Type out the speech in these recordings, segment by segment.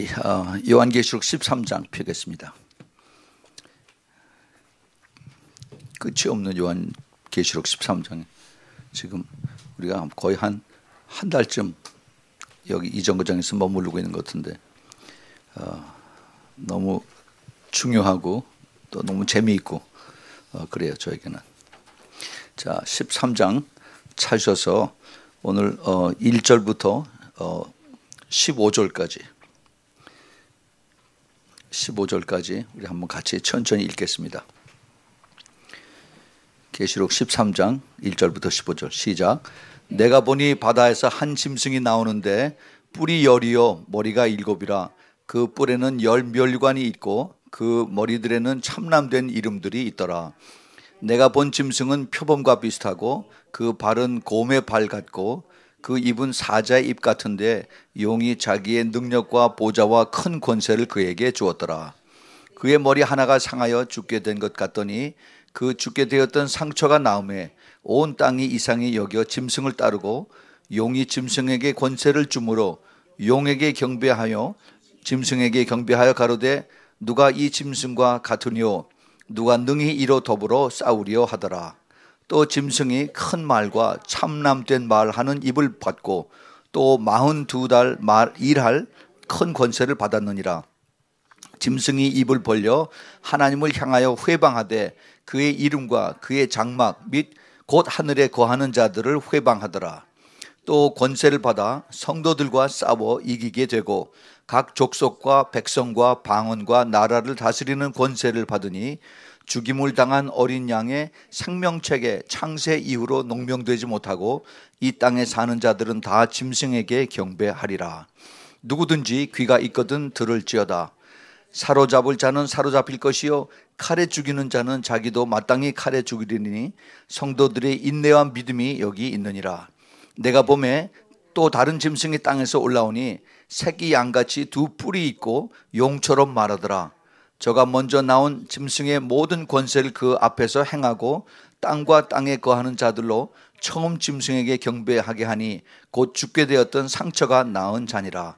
우리 요한계시록 13장 펴겠습니다. 끝이 없는 요한계시록 13장. 지금 우리가 거의 한 달쯤 여기 이 정거장에서 머무르고 있는 것 같은데 너무 중요하고 또 너무 재미있고 그래요, 저에게는. 자, 13장 찾으셔서 오늘 1절부터 15절까지 우리 한번 같이 천천히 읽겠습니다. 계시록 13장 1절부터 15절 시작. 내가 보니 바다에서 한 짐승이 나오는데 뿔이 10이요 머리가 7이라. 그 뿔에는 10멸관이 있고 그 머리들에는 참남된 이름들이 있더라. 내가 본 짐승은 표범과 비슷하고 그 발은 곰의 발 같고 그 입은 사자의 입 같은데 용이 자기의 능력과 보좌와 큰 권세를 그에게 주었더라. 그의 머리 하나가 상하여 죽게 된 것 같더니 그 죽게 되었던 상처가 나음에 온 땅이 이상히 여겨 짐승을 따르고 용이 짐승에게 권세를 주므로 용에게 경배하여 짐승에게 경배하여 가로되 누가 이 짐승과 같으뇨 누가 능히 이로 더불어 싸우리요 하더라. 또 짐승이 큰 말과 참남된 말하는 입을 받고 또 42달 일할 큰 권세를 받았느니라. 짐승이 입을 벌려 하나님을 향하여 회방하되 그의 이름과 그의 장막 및 곧 하늘에 거하는 자들을 회방하더라. 또 권세를 받아 성도들과 싸워 이기게 되고 각 족속과 백성과 방언과 나라를 다스리는 권세를 받으니 죽임을 당한 어린 양의 생명책에 창세 이후로 농명되지 못하고 이 땅에 사는 자들은 다 짐승에게 경배하리라. 누구든지 귀가 있거든 들을지어다. 사로잡을 자는 사로잡힐 것이요 칼에 죽이는 자는 자기도 마땅히 칼에 죽이리니 성도들의 인내와 믿음이 여기 있느니라. 내가 보매 또 다른 짐승이 땅에서 올라오니 새끼 양같이 두 뿔이 있고 용처럼 말하더라. 저가 먼저 나온 짐승의 모든 권세를 그 앞에서 행하고 땅과 땅에 거하는 자들로 처음 짐승에게 경배하게 하니 곧 죽게 되었던 상처가 나은 자니라.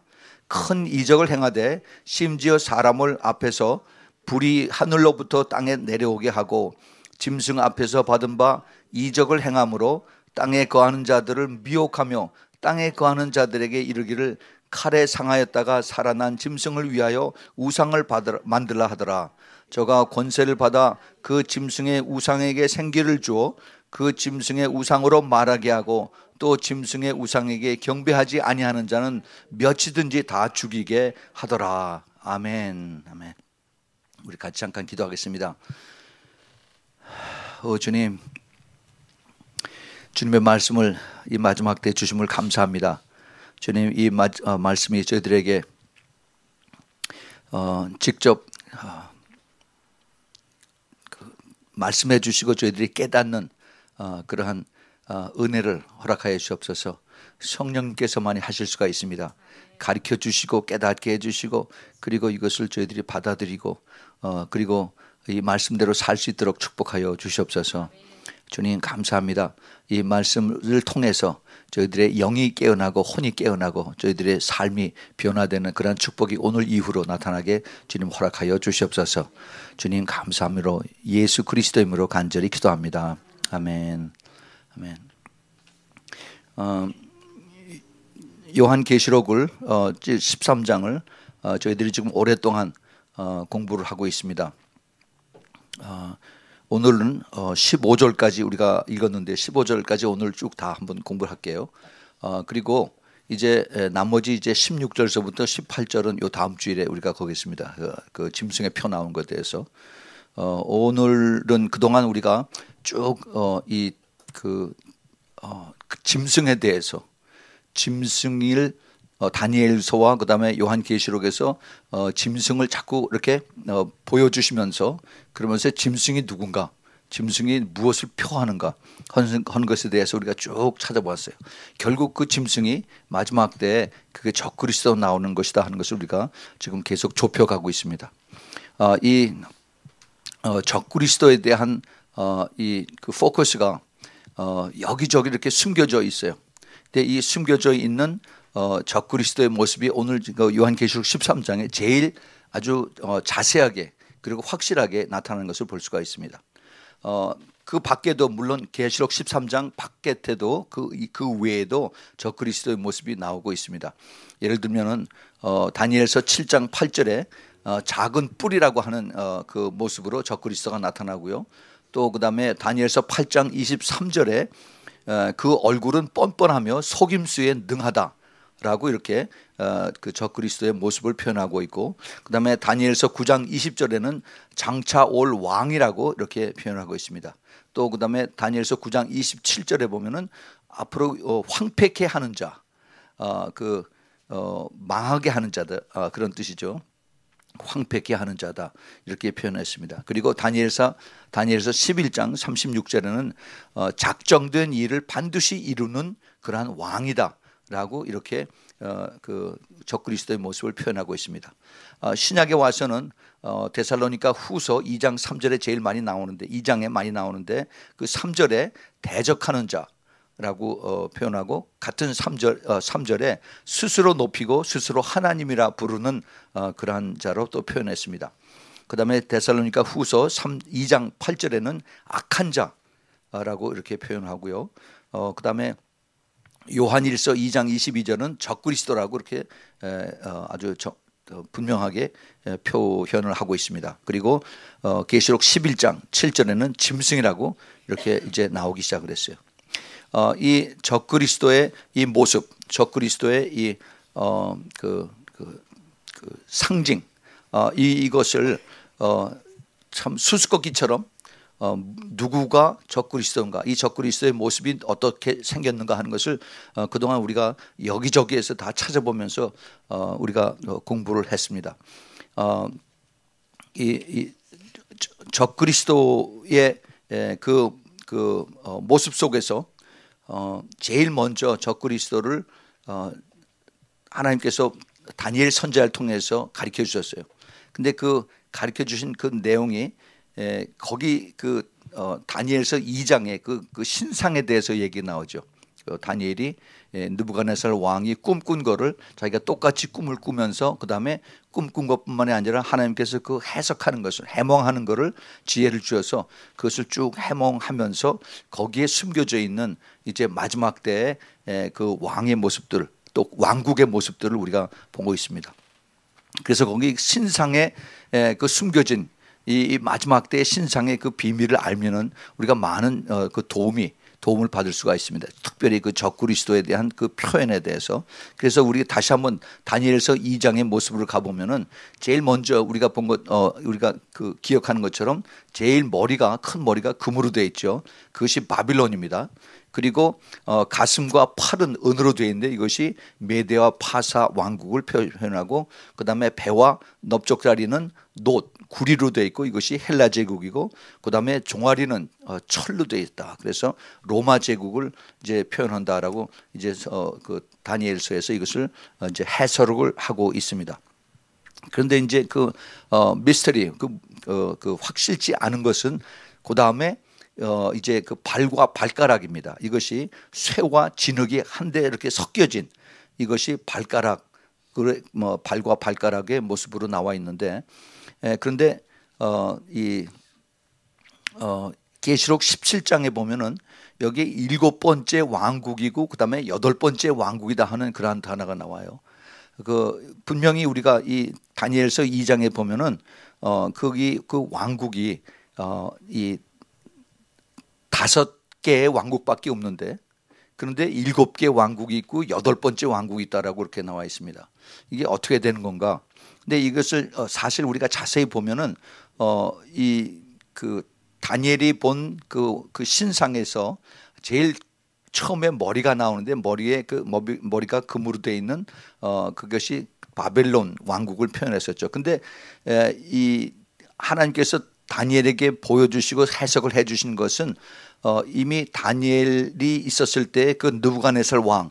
큰 이적을 행하되 심지어 사람을 앞에서 불이 하늘로부터 땅에 내려오게 하고 짐승 앞에서 받은 바 이적을 행함으로 땅에 거하는 자들을 미혹하며 땅에 거하는 자들에게 이르기를 칼에 상하였다가 살아난 짐승을 위하여 우상을 만들라 하더라. 저가 권세를 받아 그 짐승의 우상에게 생기를 주어 그 짐승의 우상으로 말하게 하고 또 짐승의 우상에게 경배하지 아니하는 자는 몇이든지 다 죽이게 하더라. 아멘. 아멘. 우리 같이 잠깐 기도하겠습니다. 주님, 주님의 말씀을 이 마지막 때 주심을 감사합니다. 주님, 이 말씀이 저희들에게 직접 말씀해 주시고 저희들이 깨닫는 그러한 은혜를 허락하여 주옵소서. 성령님께서만이 하실 수가 있습니다. 가르쳐 주시고 깨닫게 해주시고 그리고 이것을 저희들이 받아들이고 그리고 이 말씀대로 살 수 있도록 축복하여 주시옵소서. 주님 감사합니다. 이 말씀을 통해서 저희들의 영이 깨어나고 혼이 깨어나고 저희들의 삶이 변화되는 그런 축복이 오늘 이후로 나타나게 주님 허락하여 주시옵소서. 주님 감사함으로 예수 그리스도의 이름으로 간절히 기도합니다. 아멘. 아멘. 요한계시록을 13장을 저희들이 지금 오랫동안 공부를 하고 있습니다. 오늘은 15절까지 우리가 읽었는데 15절까지 오늘 쭉 다 한번 공부를 할게요. 그리고 이제 나머지 이제 16절서부터 18절은 요 다음 주일에 우리가 거겠습니다. 그 짐승의 표 나온 것에 대해서 오늘은 그동안 우리가 쭉 그 짐승에 대해서 짐승일 다니엘서와 그다음에 요한계시록에서 짐승을 자꾸 이렇게 보여주시면서 그러면서 짐승이 누군가, 짐승이 무엇을 표하는가 하는 것에 대해서 우리가 쭉 찾아보았어요. 결국 그 짐승이 마지막 때에 그게 적그리스도 나오는 것이다 하는 것을 우리가 지금 계속 좁혀가고 있습니다. 이 적그리스도에 대한 이 그 포커스가 여기저기 이렇게 숨겨져 있어요. 근데 이 숨겨져 있는 적그리스도의 모습이 오늘 요한계시록 13장에 제일 아주 자세하게 그리고 확실하게 나타나는 것을 볼 수가 있습니다. 그 밖에도 물론 계시록 13장 밖에도 그 외에도 적그리스도의 모습이 나오고 있습니다. 예를 들면은 다니엘서 7장 8절에 작은 뿔이라고 하는 그 모습으로 적그리스도가 나타나고요. 또 그다음에 다니엘서 8장 23절에 그 얼굴은 뻔뻔하며 속임수에 능하다라고 이렇게 그 적그리스도의 모습을 표현하고 있고, 그다음에 다니엘서 9장 20절에는 장차 올 왕이라고 이렇게 표현하고 있습니다. 또 그다음에 다니엘서 9장 27절에 보면은 앞으로 황폐케 하는 자, 망하게 하는 자다, 그런 뜻이죠. 황폐케 하는 자다 이렇게 표현했습니다. 그리고 다니엘서 11장 36절에는 작정된 일을 반드시 이루는 그러한 왕이다라고 이렇게 그 적그리스도의 모습을 표현하고 있습니다. 신약에 와서는 데살로니가 후서 2장 3절에 제일 많이 나오는데, 2장에 많이 나오는데 그 3절에 대적하는 자라고 표현하고, 같은 3절에 스스로 높이고 스스로 하나님이라 부르는 그러한 자로 또 표현했습니다. 그 다음에 데살로니가 후서 2장 8절에는 악한 자라고 이렇게 표현하고요. 그 다음에 요한일서 2장 22절은 적그리스도라고 이렇게 아주 분명하게 표현을 하고 있습니다. 그리고 계시록 11장 7절에는 짐승이라고 이렇게 이제 나오기 시작을 했어요. 이 적그리스도의 이 모습, 적그리스도의 이 상징, 이것을 참 수수께끼처럼 누구가 적그리스도인가, 이 적그리스도의 모습이 어떻게 생겼는가 하는 것을 그동안 우리가 여기저기에서 다 찾아보면서 우리가 공부를 했습니다. 이 적그리스도의 그 모습 속에서 제일 먼저 적그리스도를 하나님께서 다니엘 선지자를 통해서 가르쳐 주셨어요. 근데 그 가르쳐 주신 그 내용이 거기 다니엘서 2장에 그 신상에 대해서 얘기 나오죠. 다니엘이 느부갓네살 왕이 꿈꾼 거를 자기가 똑같이 꿈을 꾸면서 그 다음에 꿈꾼 것뿐만이 아니라 하나님께서 그 해석하는 것을, 해몽하는 것을 지혜를 주어서 그것을 쭉 해몽하면서 거기에 숨겨져 있는 이제 마지막 때의 그 왕의 모습들, 또 왕국의 모습들을 우리가 보고 있습니다. 그래서 거기 신상에 그 숨겨진 이 마지막 때의 신상의 그 비밀을 알면은 우리가 많은 그 도움을 받을 수가 있습니다. 특별히 그 적그리스도에 대한 그 표현에 대해서. 그래서 우리 다시 한번 다니엘서 2장의 모습으로 가보면은 제일 먼저 우리가 본 것, 우리가 그 기억하는 것처럼 제일 큰 머리가 금으로 되어 있죠. 그것이 바빌론입니다. 그리고 가슴과 팔은 은으로 되어 있는데 이것이 메대와 파사 왕국을 표현하고, 그 다음에 배와 넓적다리는 구리로 되어 있고 이것이 헬라 제국이고, 그 다음에 종아리는 철로 되어 있다. 그래서 로마 제국을 이제 표현한다라고 이제 그 다니엘서에서 이것을 이제 해석을 하고 있습니다. 그런데 이제 그 미스터리, 그 확실치 않은 것은 그 다음에 이제 그 발과 발가락입니다. 이것이 쇠와 진흙이 한데 이렇게 섞여진 이것이 발가락, 발과 발가락의 모습으로 나와 있는데, 그런데 이 계시록 17장에 보면은 여기 7번째 왕국이고 그다음에 8번째 왕국이다 하는 그러한 단어가 나와요. 그 분명히 우리가 이 다니엘서 2장에 보면은 거기 그 왕국이 이 5개의 왕국밖에 없는데, 그런데 7개 왕국이 있고 8번째 왕국이 있다라고 이렇게 나와 있습니다. 이게 어떻게 되는 건가? 근데 이것을 사실 우리가 자세히 보면은 이 그 다니엘이 본 그 신상에서 제일 처음에 머리가 나오는데 머리에 그 머리가 금으로 되어 있는 그것이 바벨론 왕국을 표현했었죠. 근데 이 하나님께서 다니엘에게 보여주시고 해석을 해주신 것은 이미 다니엘이 있었을 때 그 느부갓네살 왕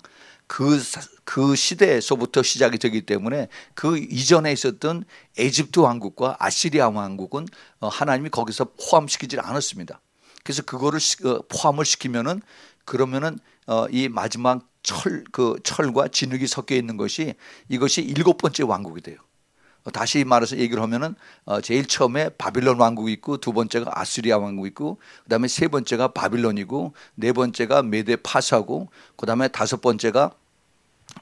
그 시대에서부터 시작이 되기 때문에 그 이전에 있었던 에집트 왕국과 아시리아 왕국은 하나님이 거기서 포함시키지 않았습니다. 그래서 그거를 포함을 시키면은 그러면은 이 마지막 철과 진흙이 섞여 있는 것이 이것이 일곱 번째 왕국이 돼요. 다시 말해서 얘기를 하면은 제일 처음에 바빌론 왕국이 있고 두 번째가 아수리아 왕국이 있고 그다음에 세 번째가 바빌론이고 네 번째가 메데 파사고 그다음에 다섯 번째가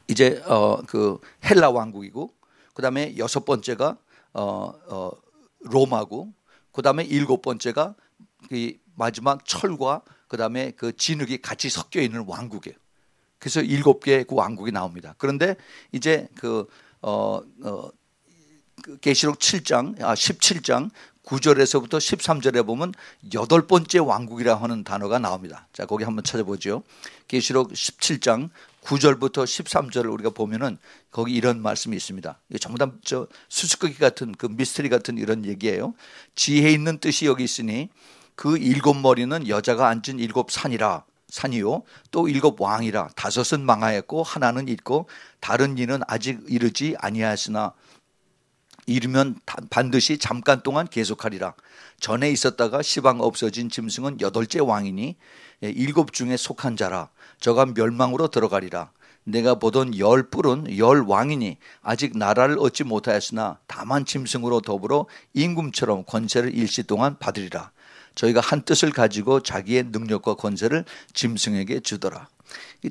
이제 그 헬라 왕국이고 그다음에 여섯 번째가 로마고 그다음에 일곱 번째가 이 마지막 철과 그다음에 그 진흙이 같이 섞여 있는 왕국이에요. 그래서 일곱 개의 그 왕국이 나옵니다. 그런데 이제 계시록 17장 9절에서부터 13절에 보면 여덟 번째 왕국이라 하는 단어가 나옵니다. 자, 거기 한번 찾아보죠. 계시록 17장 9절부터 13절을 우리가 보면은 거기 이런 말씀이 있습니다. 이게 전부 다 수수께끼 같은 그 미스터리 같은 이런 얘기예요. 지혜 있는 뜻이 여기 있으니 그 일곱 머리는 여자가 앉은 일곱 산이요 또 일곱 왕이라 다섯은 망하였고 하나는 있고 다른 이는 아직 이르지 아니하였으나 이르면 반드시 잠깐 동안 계속하리라. 전에 있었다가 시방 없어진 짐승은 여덟째 왕이니 일곱 중에 속한 자라. 저가 멸망으로 들어가리라. 내가 보던 열 뿔은 열 왕이니 아직 나라를 얻지 못하였으나 다만 짐승으로 더불어 임금처럼 권세를 일시 동안 받으리라. 저희가 한 뜻을 가지고 자기의 능력과 권세를 짐승에게 주더라.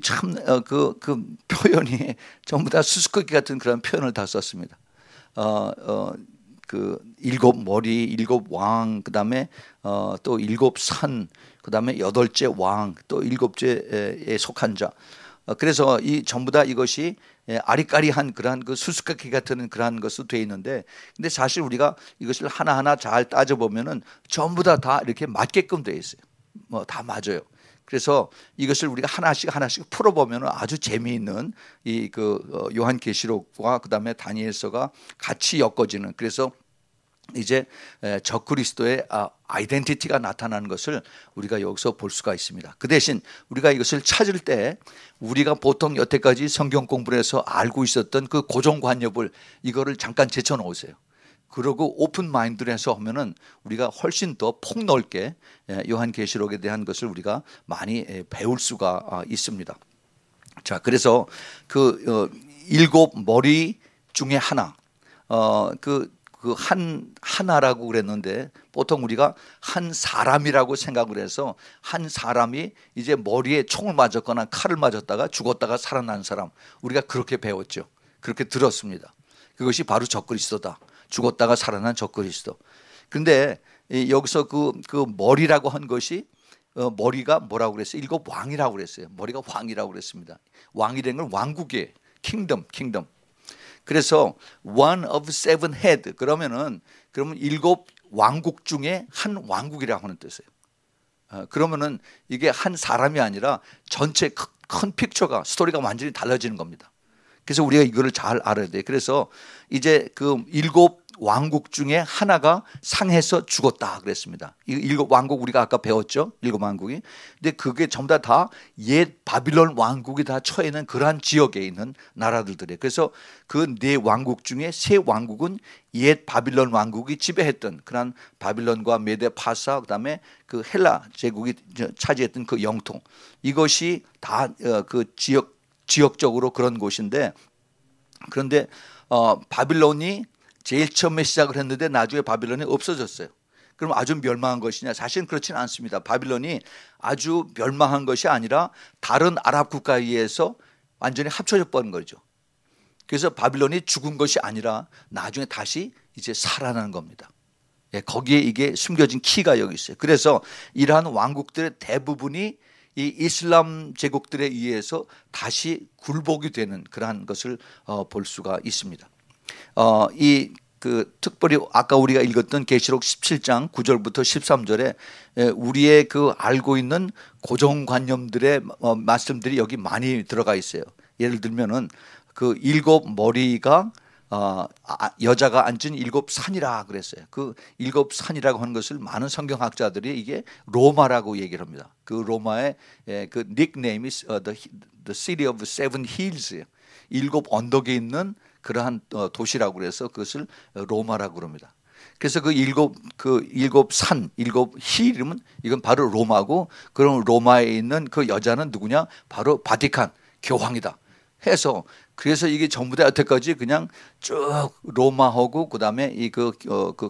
참 그 표현이 전부 다 수수께끼 같은 그런 표현을 다 썼습니다. 그 일곱 머리, 일곱 왕, 그다음에 또 일곱 산, 그다음에 여덟째 왕, 또 일곱째에 속한 자. 그래서 이 전부 다 이것이 아리까리한 그러한 그 수수께끼 같은 그러한 것으로 되어 있는데, 근데 사실 우리가 이것을 하나하나 잘 따져 보면은 전부 다 이렇게 맞게끔 되어 있어요. 뭐 다 맞아요. 그래서 이것을 우리가 하나씩 풀어보면 아주 재미있는 이 그 요한계시록과 그다음에 다니엘서가 같이 엮어지는, 그래서 이제 적그리스도의 아이덴티티가 나타나는 것을 우리가 여기서 볼 수가 있습니다. 그 대신 우리가 이것을 찾을 때 우리가 보통 여태까지 성경 공부를 해서 알고 있었던 그 고정관념을 이거를 잠깐 제쳐놓으세요. 그러고 오픈 마인드로 해서 하면은 우리가 훨씬 더 폭넓게 요한계시록에 대한 것을 우리가 많이 배울 수가 있습니다. 자, 그래서 그 일곱 머리 중에 하나, 하나라고 그랬는데 보통 우리가 한 사람이라고 생각을 해서 한 사람이 이제 머리에 총을 맞았거나 칼을 맞았다가 죽었다가 살아난 사람, 우리가 그렇게 배웠죠. 그렇게 들었습니다. 그것이 바로 적그리스도다. 죽었다가 살아난 적그리스도. 그런데 여기서 그 머리라고 한 것이 머리가 뭐라고 그랬어요? 일곱 왕이라고 그랬어요. 머리가 왕이라고 그랬습니다. 왕이라는 건 왕국의 킹덤. 그래서 one of seven head, 그러면 일곱 왕국 중에 한 왕국이라고 하는 뜻이에요. 그러면은 이게 한 사람이 아니라 전체 큰 픽처가, 스토리가 완전히 달라지는 겁니다. 그래서 우리가 이거를 잘 알아야 돼요. 그래서 이제 그 일곱 왕국 중에 하나가 상해서 죽었다 그랬습니다. 이 일곱 왕국 우리가 아까 배웠죠. 일곱 왕국이. 근데 그게 전부 다 옛 바빌론 왕국이 다 처해 있는 그러한 지역에 있는 나라들이에요. 그래서 그 네 왕국 중에 세 왕국은 옛 바빌론 왕국이 지배했던 그러한 바빌론과 메데 파사, 그다음에 그 헬라 제국이 차지했던 그 영토, 이것이 다 그 지역적으로 그런 곳인데, 그런데 바빌론이 제일 처음에 시작을 했는데 나중에 바빌론이 없어졌어요. 그럼 아주 멸망한 것이냐? 사실은 그렇지는 않습니다. 바빌론이 아주 멸망한 것이 아니라 다른 아랍 국가에 의해서 완전히 합쳐져 버린 거죠. 그래서 바빌론이 죽은 것이 아니라 나중에 다시 이제 살아나는 겁니다. 거기에 이게 숨겨진 키가 여기 있어요. 그래서 이러한 왕국들의 대부분이 이 이슬람 제국들에 의해서 다시 굴복이 되는 그러한 것을 볼 수가 있습니다. 특별히 아까 우리가 읽었던 계시록 17장 9절부터 13절에 우리의 그 알고 있는 고정관념들의 말씀들이 여기 많이 들어가 있어요. 예를 들면은 그 일곱 머리가 여자가 앉은 일곱 산이라 그랬어요. 그 일곱 산이라고 하는 것을 많은 성경학자들이 이게 로마라고 얘기를 합니다. 그 로마의 그 닉네임이 the city of seven hills예요. 일곱 언덕에 있는 그러한 도시라고 그래서 그것을 로마라고 그럽니다. 그래서 그 일곱 산, 일곱 힐이면 이건 바로 로마고, 그럼 로마에 있는 그 여자는 누구냐? 바로 바티칸, 교황이다 해서 그래서 이게 전부 다 여태까지 그냥 쭉 로마하고 그다음에 그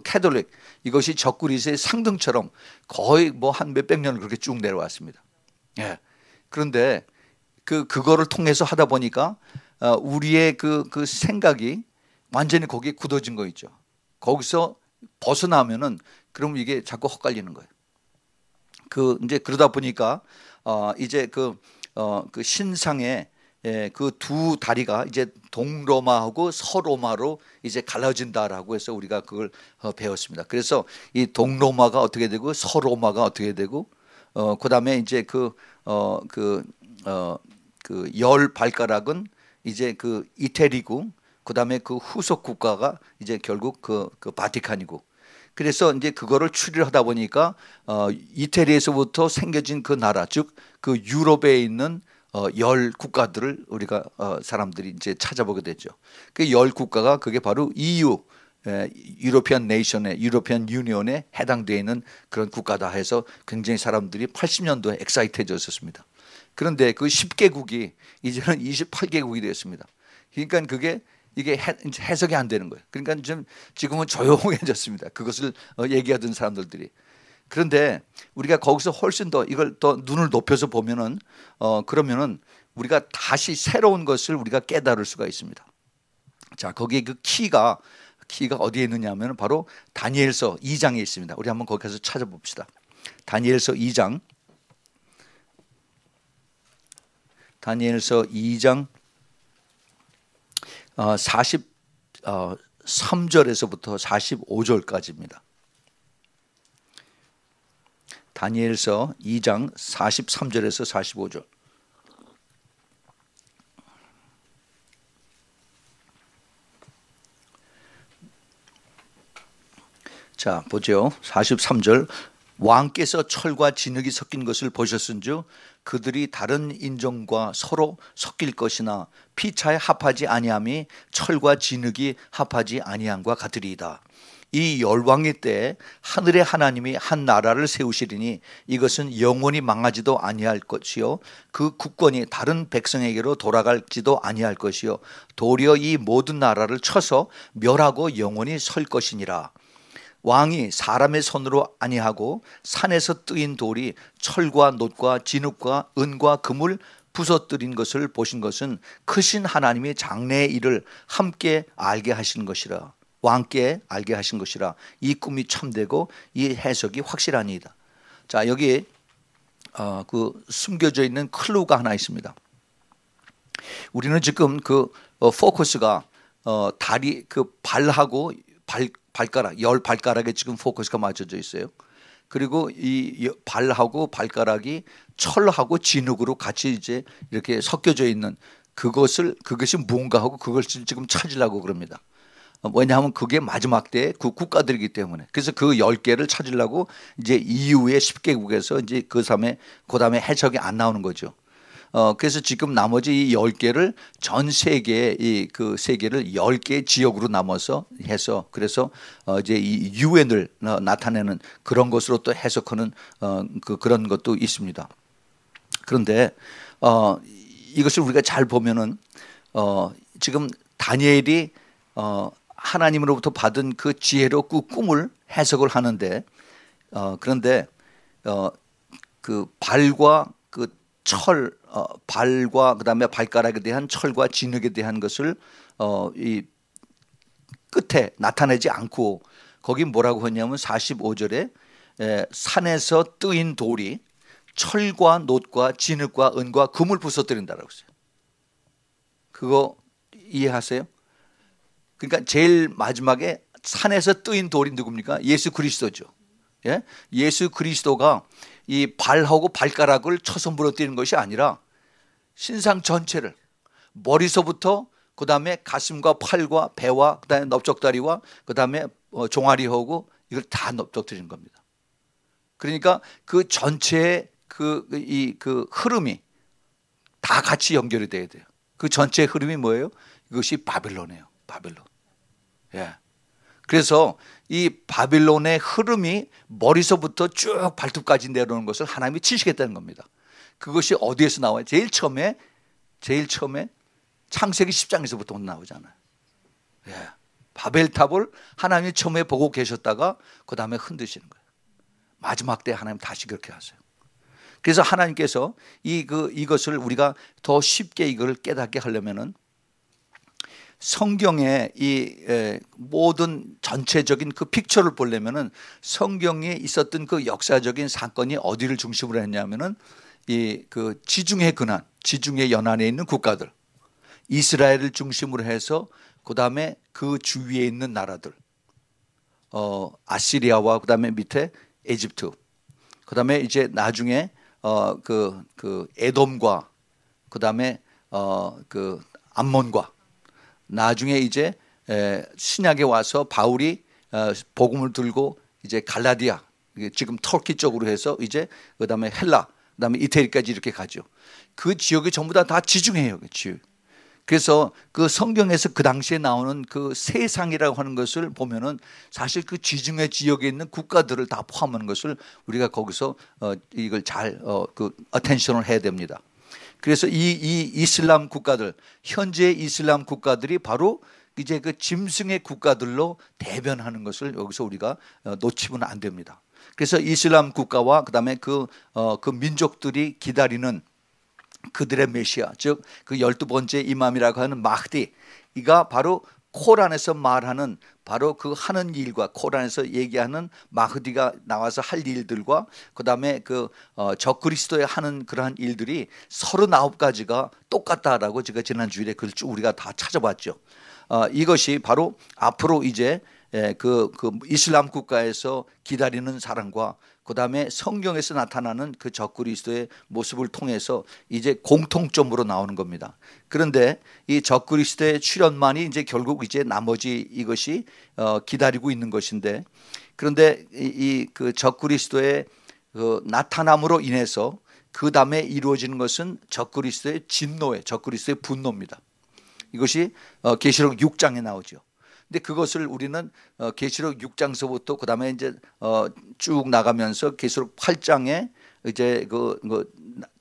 캐톨릭 이것이 적그리스의 상등처럼 거의 뭐 한 몇백 년을 그렇게 쭉 내려왔습니다. 예. 그런데 그거를 통해서 하다 보니까 우리의 그 생각이 완전히 거기에 굳어진 거 있죠. 거기서 벗어나면은 그럼 이게 자꾸 헛갈리는 거예요. 이제 그러다 보니까 이제 그 신상의 그 두 다리가 이제 동로마하고 서로마로 이제 갈라진다라고 해서 우리가 그걸 배웠습니다. 그래서 이 동로마가 어떻게 되고 서로마가 어떻게 되고 그다음에 이제 그 열 발가락은 이제 그 이태리고 그다음에 그 후속 국가가 이제 결국 그 바티칸이고 그래서 이제 그거를 추리하다 보니까 이태리에서부터 생겨진 그 나라 즉 그 유럽에 있는 열 국가들을 우리가 사람들이 이제 찾아보게 됐죠. 그 열 국가가 그게 바로 EU 유로피안 네이션의 유로피안 유니온에 해당되어 있는 그런 국가다 해서 굉장히 사람들이 80년도에 엑사이트해졌었습니다. 그런데 그 10개국이 이제는 28개국이 되었습니다. 그러니까 이게 해석이 안 되는 거예요. 그러니까 지금은 조용해졌습니다. 그것을 얘기하던 사람들이. 그런데 우리가 거기서 훨씬 더 이걸 더 눈을 높여서 보면은 그러면은 우리가 다시 새로운 것을 우리가 깨달을 수가 있습니다. 자, 거기에 그 키가 어디에 있느냐 하면 바로 다니엘서 2장에 있습니다. 우리 한번 거기 가서 찾아봅시다. 다니엘서 2장 43절에서부터 45절까지입니다. 다니엘서 2장 43절에서 45절. 자, 보죠. 43절. 왕께서 철과 진흙이 섞인 것을 보셨은즉 그들이 다른 인종과 서로 섞일 것이나 피차에 합하지 아니함이 철과 진흙이 합하지 아니함과 같으리이다. 이 열왕의 때에 하늘의 하나님이 한 나라를 세우시리니 이것은 영원히 망하지도 아니할 것이요 그 국권이 다른 백성에게로 돌아갈지도 아니할 것이요 도리어 이 모든 나라를 쳐서 멸하고 영원히 설 것이니라. 왕이 사람의 손으로 아니하고 산에서 뜨인 돌이 철과 놋과 진흙과 은과 금을 부서뜨린 것을 보신 것은 크신 하나님이 장래의 일을 함께 알게 하신 것이라. 왕께 알게 하신 것이라. 이 꿈이 참되고 이 해석이 확실하니이다. 자, 여기 그 숨겨져 있는 클루가 하나 있습니다. 우리는 지금 그 포커스가 다리 그 발하고 발가락 열 발가락에 지금 포커스가 맞춰져 있어요. 그리고 이 발하고 발가락이 철하고 진흙으로 같이 이제 이렇게 섞여져 있는 그것이 뭔가 하고 그것을 지금 찾으려고 그럽니다. 왜냐하면 그게 마지막 때의 그 국가들이기 때문에. 그래서 그 10개를 찾으려고 이제 이후에 10개국에서 이제 그다음에 해석이 안 나오는 거죠. 그래서 지금 나머지 이 10개를 전 세계의 그 세계를 10개의 지역으로 나눠서 해서 그래서 이제 이 유엔을 나타내는 그런 것으로 또 해석하는 그런 것도 있습니다. 그런데 이것을 우리가 잘 보면은 지금 다니엘이 하나님으로부터 받은 그 지혜로 그 꿈을 해석을 하는데 그런데 그 발과 그 발과 그다음에 발가락에 대한 철과 진흙에 대한 것을 이 끝에 나타내지 않고 거기 뭐라고 했냐면 45절에 산에서 뜨인 돌이 철과 놋과 진흙과 은과 금을 부서뜨린다라고 했어요. 그거 이해하세요? 그러니까 제일 마지막에 산에서 뜨인 돌이 누굽니까? 예수 그리스도죠. 예? 예수 그리스도가 이 발하고 발가락을 쳐서 무너뜨리는 것이 아니라 신상 전체를 머리서부터 그다음에 가슴과 팔과 배와 그다음에 넓적다리와 그다음에 종아리하고 이걸 다 넓적뜨리는 겁니다. 그러니까 그 전체의 그 흐름이 다 같이 연결이 돼야 돼요. 그 전체의 흐름이 뭐예요? 이것이 바빌론이에요. 바빌론. 예. 그래서 이 바빌론의 흐름이 머리서부터 쭉 발톱까지 내려오는 것을 하나님이 치시겠다는 겁니다. 그것이 어디에서 나와요? 제일 처음에 제일 처음에 창세기 10장에서부터 나오잖아요. 예. 바벨탑을 하나님이 처음에 보고 계셨다가 그 다음에 흔드시는 거예요. 마지막 때 하나님 다시 그렇게 하세요. 그래서 하나님께서 이것을 우리가 더 쉽게 이걸 깨닫게 하려면은 성경의 이 모든 전체적인 그 픽처를 보려면은 성경에 있었던 그 역사적인 사건이 어디를 중심으로 했냐면은 이 그 지중해 근한, 지중해 연안에 있는 국가들, 이스라엘을 중심으로 해서 그 다음에 그 주위에 있는 나라들, 아시리아와 그 다음에 밑에 에집트, 그 다음에 이제 나중에 그 에돔과 그 다음에 그 암몬과 나중에 이제 신약에 와서 바울이 복음을 들고 이제 갈라디아, 지금 터키 쪽으로 해서 이제 그 다음에 헬라, 그 다음에 이태리까지 이렇게 가죠. 그 지역이 전부 다 지중해예요. 그 지역. 그래서 그 성경에서 그 당시에 나오는 그 세상이라고 하는 것을 보면은 사실 그 지중해 지역에 있는 국가들을 다 포함하는 것을 우리가 거기서 이걸 잘 그 어텐션을 해야 됩니다. 그래서 이 이슬람 국가들, 현재 이슬람 국가들이 바로 이제 그 짐승의 국가들로 대변하는 것을 여기서 우리가 놓치면 안 됩니다. 그래서 이슬람 국가와 그다음에 그 민족들이 기다리는 그들의 메시아, 즉 그 12번째 이맘이라고 하는 마흐디, 이가 바로 코란에서 말하는 바로 그 하는 일과 코란에서 얘기하는 마흐디가 나와서 할 일들과 그 다음에 그 적그리스도의 하는 그러한 일들이 39가지가 똑같다라고 제가 지난 주일에 그걸 쭉 우리가 다 찾아봤죠. 이것이 바로 앞으로 이제 그 이슬람 국가에서 기다리는 사람과 그 다음에 성경에서 나타나는 그 적그리스도의 모습을 통해서 이제 공통점으로 나오는 겁니다. 그런데 이 적그리스도의 출현만이 이제 결국 이제 나머지 이것이 기다리고 있는 것인데, 그런데 그 적그리스도의 그 나타남으로 인해서 그 다음에 이루어지는 것은 적그리스도의 진노에, 적그리스도의 분노입니다. 이것이 계시록 6장에 나오죠. 근데 그것을 우리는 계시록 6장서부터 그다음에 이제 쭉 나가면서 계시록 8장에 이제 그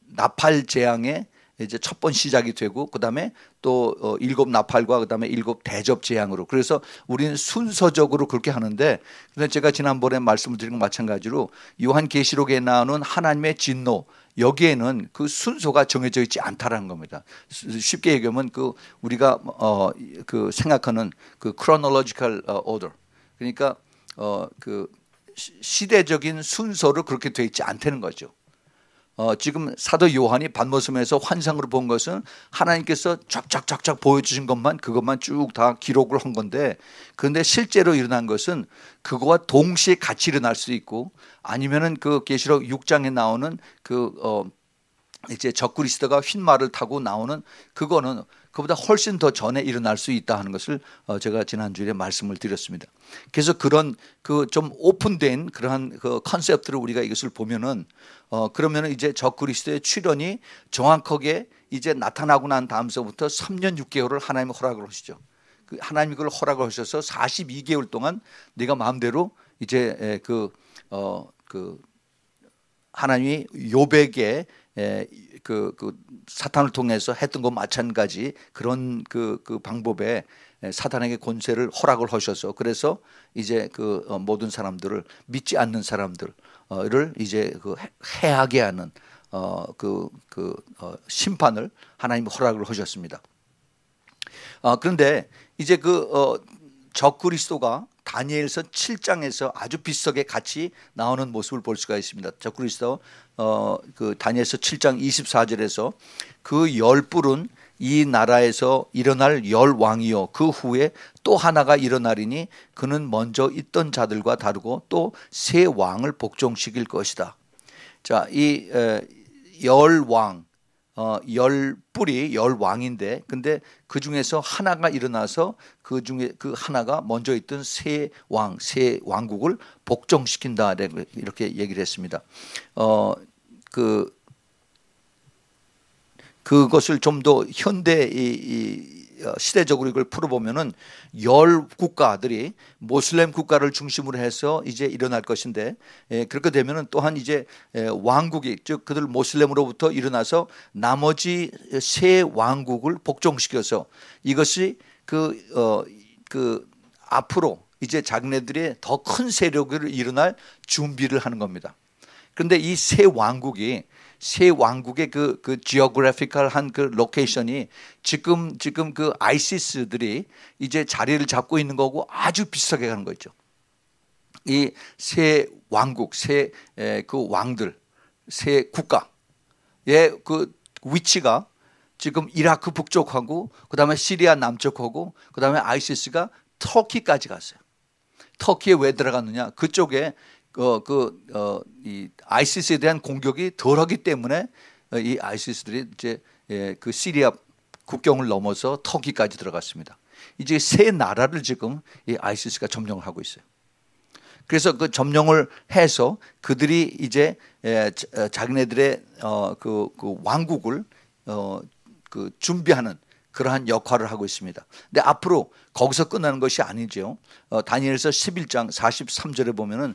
나팔 재앙의 이제 첫 번 시작이 되고 그다음에 또 7 나팔과 그다음에 7 대접 재앙으로, 그래서 우리는 순서적으로 그렇게 하는데, 근데 제가 지난번에 말씀을 드린 것 마찬가지로 요한계시록에 나오는 하나님의 진노, 여기에는 그 순서가 정해져 있지 않다라는 겁니다. 쉽게 얘기하면 그 우리가 그 생각하는 그 chronological order, 그러니까 그 시대적인 순서로 그렇게 돼 있지 않다는 거죠. 지금 사도 요한이 반모섬에서 환상으로 본 것은 하나님께서 쫙쫙쫙쫙 보여주신 것만, 그것만 쭉 다 기록을 한 건데, 그런데 실제로 일어난 것은 그거와 동시에 같이 일어날 수 있고, 아니면은 그 계시록 6장에 나오는 그 이제 적그리스도가 흰 말을 타고 나오는 그거는 그보다 훨씬 더 전에 일어날 수 있다 하는 것을 제가 지난주에 말씀을 드렸습니다. 그래서 그런 그 좀 오픈된 그러한 그 컨셉트를 우리가 이것을 보면은 그러면은 이제 적그리스도의 출현이 정확하게 이제 나타나고 난 다음서부터 3년 6개월을 하나님이 허락을 하시죠. 그 하나님이 그걸 허락을 하셔서 42개월 동안 내가 마음대로 이제 그 하나님이 욥에게 그 사탄을 통해서 했던 것 마찬가지 그런 그 방법에 사탄에게 권세를 허락을 하셔서, 그래서 이제 그 모든 사람들을, 믿지 않는 사람들을 이제 그 해하게 하는 심판을 하나님이 허락을 하셨습니다. 그런데 이제 그 적그리스도가 다니엘서 7장에서 아주 비슷하게 같이 나오는 모습을 볼 수가 있습니다. 적그리스도 그 다니엘서 7장 24절에서 그 10뿔은 이 나라에서 일어날 10왕이요 그 후에 또 하나가 일어나리니 그는 먼저 있던 자들과 다르고 또 새 왕을 복종시킬 것이다. 자, 이 10왕, 10뿔이 10왕인데, 근데 그 중에서 하나가 일어나서 그 중에 그 하나가 먼저 있던 새 왕국을 복종시킨다, 이렇게 얘기를 했습니다. 그것을 좀 더 현대 시대적으로 이걸 풀어보면은 10국가들이 모슬렘 국가를 중심으로 해서 이제 일어날 것인데, 그렇게 되면은 또한 이제 왕국이, 즉 그들 모슬렘으로부터 일어나서 나머지 세 왕국을 복종시켜서 이것이 앞으로 이제 자기네들의 더 큰 세력을 일어날 준비를 하는 겁니다. 그런데 이 세 왕국의 그 지오그래피컬한 그 로케이션이 지금 그 아이시스들이 이제 자리를 잡고 있는 거고 아주 비슷하게 가는 거죠. 이 세 왕국, 그 왕들, 세 국가의 그 위치가 지금 이라크 북쪽하고 그다음에 시리아 남쪽하고 그다음에 아이시스가 터키까지 갔어요. 터키에 왜 들어갔느냐? 그쪽에 이 아이시스에 대한 공격이 덜하기 때문에 이 아이시스들이 이제 그 시리아 국경을 넘어서 터키까지 들어갔습니다. 이제 세 나라를 지금 이 아이시스가 점령을 하고 있어요. 그래서 그 점령을 해서 그들이 이제 자기네들의 그 왕국을 그 준비하는 그러한 역할을 하고 있습니다. 근데 앞으로 거기서 끝나는 것이 아니죠. 다니엘서 11장 43절에 보면은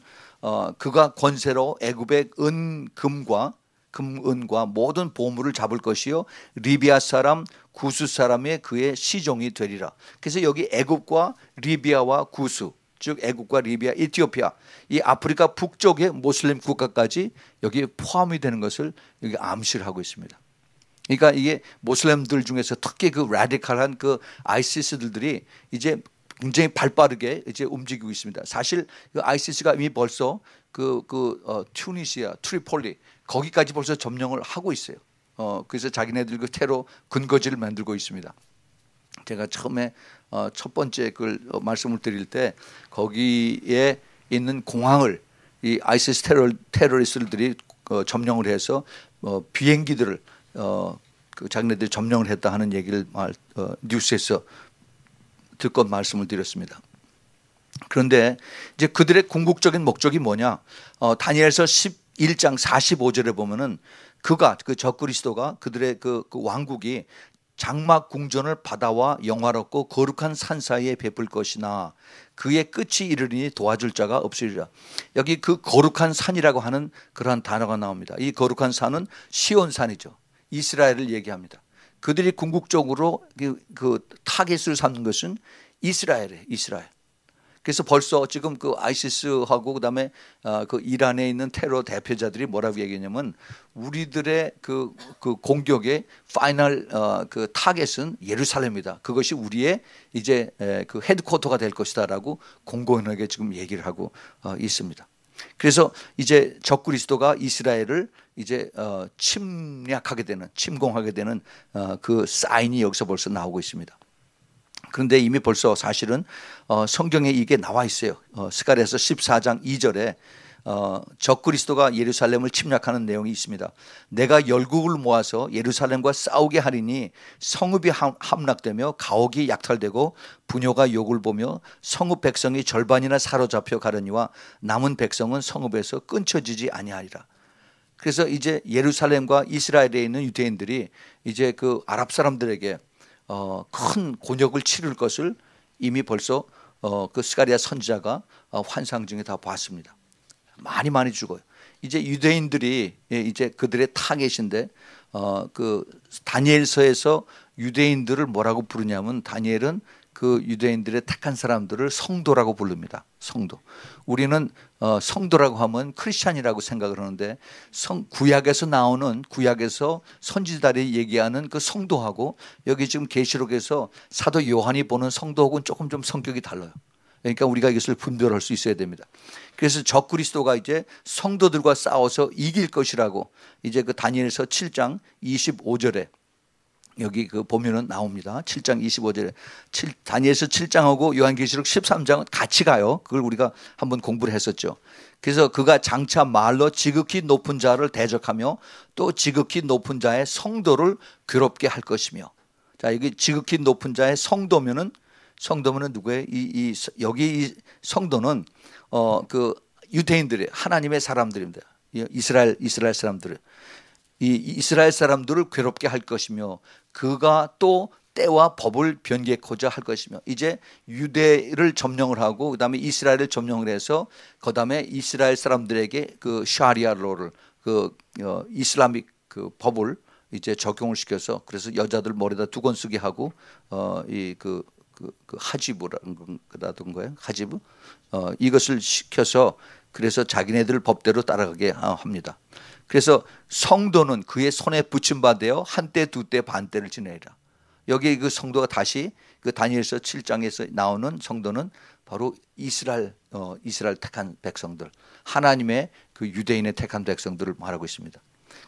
그가 권세로 애굽의 금은과 모든 보물을 잡을 것이요 리비아 사람 구스 사람의 그의 시종이 되리라. 그래서 여기 애굽과 리비아와 구스, 즉 애굽과 리비아, 이티오피아, 이 아프리카 북쪽의 모슬림 국가까지 여기에 포함이 되는 것을 여기 암시를 하고 있습니다. 그러니까 이게 모슬렘들 중에서 특히 그 라디칼한 그 아이시스들이 이제 굉장히 발빠르게 이제 움직이고 있습니다. 사실 그 아이시스가 이미 벌써 튜니시아, 트리폴리 거기까지 벌써 점령을 하고 있어요. 그래서 자기네들 그 테러 근거지를 만들고 있습니다. 제가 처음에 첫 번째 그 말씀을 드릴 때 거기에 있는 공항을 이 아이시스 테러리스트들이 점령을 해서 비행기들을 그 자기네들이 점령을 했다 하는 얘기를 뉴스에서 듣고 말씀을 드렸습니다. 그런데 이제 그들의 궁극적인 목적이 뭐냐? 다니엘서 11장 45절에 보면은 그 적그리스도가 그들의 그 왕국이 장막 궁전을 바다와 영화롭고 거룩한 산 사이에 베풀 것이나 그의 끝이 이르리니 도와줄 자가 없으리라. 여기 그 거룩한 산이라고 하는 그러한 단어가 나옵니다. 이 거룩한 산은 시온산이죠. 이스라엘을 얘기합니다. 그들이 궁극적으로 그 타겟을 삼는 것은 이스라엘이에요. 이스라엘. 그래서 벌써 지금 그 아이시스하고 그다음에 그 이란에 있는 테러 대표자들이 뭐라고 얘기했냐면 우리들의 그 공격의 파이널 그 타겟은 예루살렘이다. 그것이 우리의 이제 그 헤드쿼터가 될 것이다라고 공공연하게 지금 얘기를 하고 있습니다. 그래서 이제 적그리스도가 이스라엘을 이제 침공하게 되는 그 사인이 여기서 벌써 나오고 있습니다. 그런데 이미 벌써 사실은 성경에 이게 나와 있어요. 스가랴서 14장 2절에 적그리스도가 예루살렘을 침략하는 내용이 있습니다. 내가 열국을 모아서 예루살렘과 싸우게 하리니 성읍이 함락되며 가옥이 약탈되고 부녀가 욕을 보며 성읍 백성이 절반이나 사로잡혀 가려니와 남은 백성은 성읍에서 끊쳐지지 아니하리라. 그래서 이제 예루살렘과 이스라엘에 있는 유대인들이 이제 그 아랍 사람들에게 큰 곤욕을 치를 것을 이미 벌써 그 스가랴 선지자가 환상 중에 다 봤습니다. 많이 죽어요. 이제 유대인들이 이제 그들의 타겟인데 그 다니엘서에서 유대인들을 뭐라고 부르냐면 다니엘은 그 유대인들의 택한 사람들을 성도라고 부릅니다. 성도. 우리는 성도라고 하면 크리스찬이라고 생각을 하는데 구약에서 나오는 구약에서 선지자들이 얘기하는 그 성도하고 여기 지금 계시록에서 사도 요한이 보는 성도하고는 조금 좀 성격이 달라요. 그러니까 우리가 이것을 분별할 수 있어야 됩니다. 그래서 적그리스도가 이제 성도들과 싸워서 이길 것이라고 이제 그 다니엘서 7장 25절에 여기 그 보면은 나옵니다. 7장 25절에 다니엘서 7장하고 요한계시록 13장은 같이 가요. 그걸 우리가 한번 공부를 했었죠. 그래서 그가 장차 말로 지극히 높은 자를 대적하며 또 지극히 높은 자의 성도를 괴롭게 할 것이며. 자, 여기 지극히 높은 자의 성도면은 누구예요? 여기 이 성도는 그 유대인들의 하나님의 사람들입니다. 이스라엘 사람들을. 이 이스라엘 사람들을 괴롭게 할 것이며 그가 또 때와 법을 변개코자 할 것이며 이제 유대를 점령을 하고 그다음에 이스라엘을 점령을 해서 그다음에 이스라엘 사람들에게 그 샤리아로를 이슬람ik 그 법을 이제 적용을 시켜서 그래서 여자들 머리에다 두건 쓰게 하고 이 하지브라든가요 하지브 이것을 시켜서 그래서 자기네들 법대로 따라가게 합니다. 그래서 성도는 그의 손에 붙임 바 되어 한때 두때 반때를 지내리라. 여기 그 성도가 다시 그 다니엘서 7장에서 나오는 성도는 바로 이스라엘 택한 백성들, 하나님의 그 유대인의 택한 백성들을 말하고 있습니다.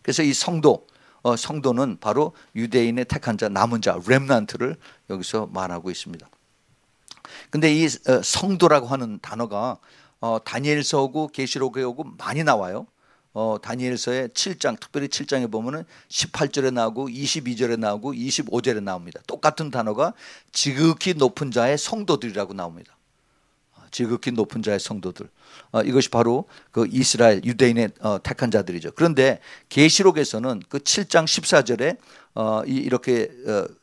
그래서 이 성도는 바로 유대인의 택한 자, 남은 자, 렘넌트를 여기서 말하고 있습니다. 근데 이 성도라고 하는 단어가 다니엘서하고 계시록에 오고 많이 나와요. 다니엘서의 7장, 특별히 7장에 보면은 18절에 나오고 22절에 나오고 25절에 나옵니다. 똑같은 단어가 지극히 높은 자의 성도들이라고 나옵니다. 지극히 높은 자의 성도들. 이것이 바로 그 이스라엘 유대인의 택한 자들이죠. 그런데 계시록에서는 그 7장 14절에 이렇게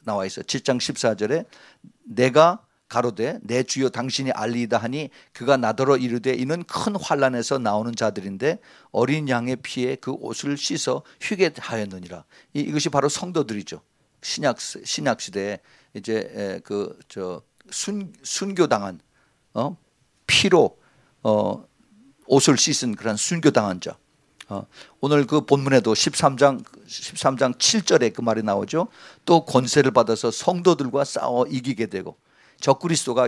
나와 있어요. 7장 14절에 내가 가로되 내 주여 당신이 알리이다 하니 그가 나더러 이르되 이는 큰 환난에서 나오는 자들인데 어린 양의 피에 그 옷을 씻어 휴게 하였느니라. 이것이 바로 성도들이죠. 신약 시대에 이제 순교당한 피로 옷을 씻은 그런 순교당한 자. 오늘 그 본문에도 13장 7절에 그 말이 나오죠. 또 권세를 받아서 성도들과 싸워 이기게 되고 적그리스도가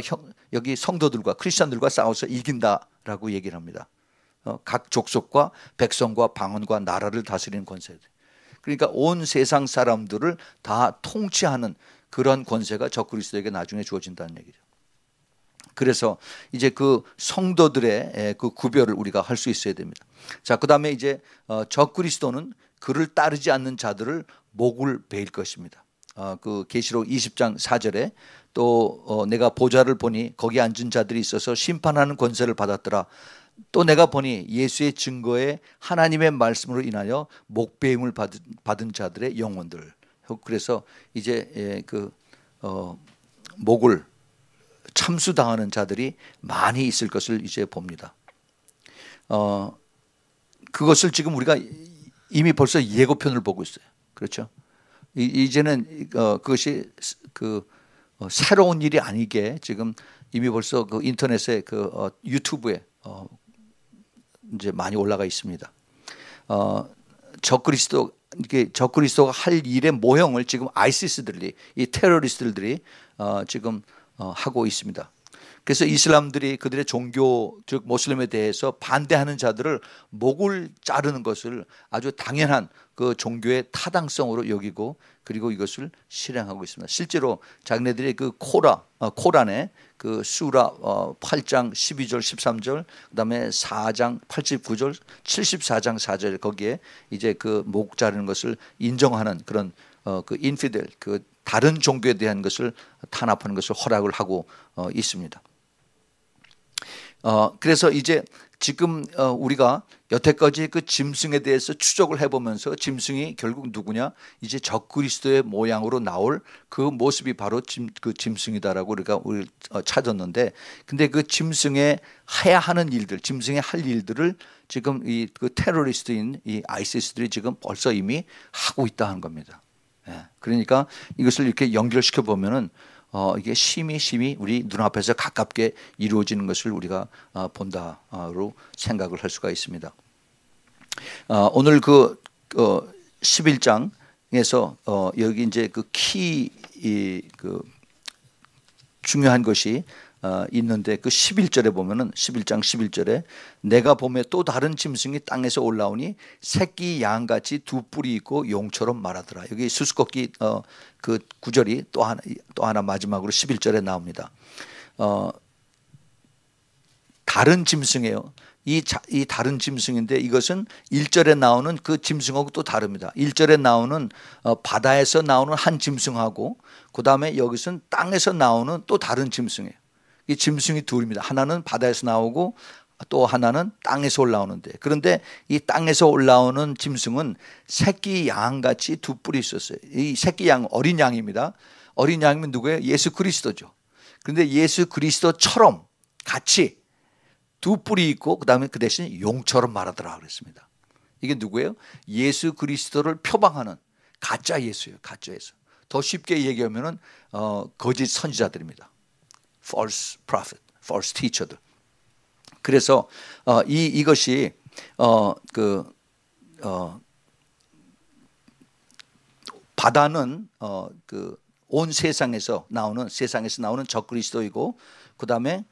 여기 성도들과 크리스천들과 싸워서 이긴다라고 얘기를 합니다. 각 족속과 백성과 방언과 나라를 다스리는 권세. 그러니까 온 세상 사람들을 다 통치하는 그런 권세가 적그리스도에게 나중에 주어진다는 얘기죠. 그래서 이제 그 성도들의 그 구별을 우리가 할 수 있어야 됩니다. 자, 그다음에 이제 적그리스도는 그를 따르지 않는 자들을 목을 베일 것입니다. 그 계시록 20장 4절에 또 내가 보좌를 보니 거기 앉은 자들이 있어서 심판하는 권세를 받았더라. 또 내가 보니 예수의 증거에 하나님의 말씀으로 인하여 목베임을 받은 자들의 영혼들. 그래서 이제 목을 참수당하는 자들이 많이 있을 것을 이제 봅니다. 그것을 지금 우리가 이미 벌써 예고편을 보고 있어요. 그렇죠? 이제는 그것이 새로운 일이 아니게 지금 이미 벌써 그 인터넷에 유튜브에 이제 많이 올라가 있습니다. 적그리스도가 할 일의 모형을 지금 아이시스들이 이 테러리스트들이 지금 하고 있습니다. 그래서 이슬람들이 그들의 종교 즉 모슬림에 대해서 반대하는 자들을 목을 자르는 것을 아주 당연한 그 종교의 타당성으로 여기고 그리고 이것을 실행하고 있습니다. 실제로 자기네들의 그 코란에 그 수라 8장 12절 13절 그다음에 4장 89절 74장 4절 거기에 이제 그 목 자르는 것을 인정하는 그런 그 인피델 그 다른 종교에 대한 것을 탄압하는 것을 허락을 하고 있습니다. 그래서 이제 지금 우리가 여태까지 그 짐승에 대해서 추적을 해보면서 짐승이 결국 누구냐? 이제 적그리스도의 모양으로 나올 그 모습이 바로 그 짐승이다라고 우리가 찾았는데, 근데 그 짐승의 해야 하는 일들, 짐승의 할 일들을 지금 이 그 테러리스트인 이 아이시스들이 지금 벌써 이미 하고 있다 하는 겁니다. 그러니까 이것을 이렇게 연결시켜 보면은 이게 심히 우리 눈앞에서 가깝게 이루어지는 것을 우리가 본다로 생각을 할 수가 있습니다. 오늘 그 11장에서 여기 이제 그 중요한 것이 있는데 그 11절에 보면은 11장 11절에 내가 보매 또 다른 짐승이 땅에서 올라오니 새끼 양같이 두 뿔이 있고 용처럼 말하더라. 여기 수수께끼 그 구절이 또 하나 마지막으로 11절에 나옵니다. 다른 짐승이에요. 이 다른 짐승인데 이것은 1절에 나오는 그 짐승하고 또 다릅니다. 1절에 나오는 바다에서 나오는 한 짐승하고 그 다음에 여기서는 땅에서 나오는 또 다른 짐승이에요. 이 짐승이 둘입니다. 하나는 바다에서 나오고 또 하나는 땅에서 올라오는데, 그런데 이 땅에서 올라오는 짐승은 새끼 양같이 두 뿔이 있었어요. 이 새끼 양 어린 양입니다. 어린 양이면 누구예요? 예수 그리스도죠. 그런데 예수 그리스도처럼 같이 두 뿔이 있고 그다음에 그 대신 용처럼 말하더라 그랬습니다. 이게 누구예요? 예수 그리스도를 표방하는 가짜 예수예요. 가짜 예수. 더 쉽게 얘기하면은 거짓 선지자들입니다. false prophet, false teacher들. 그래서 이것이 바다는 온 세상에서 나오는 적그리스도이고 그다음에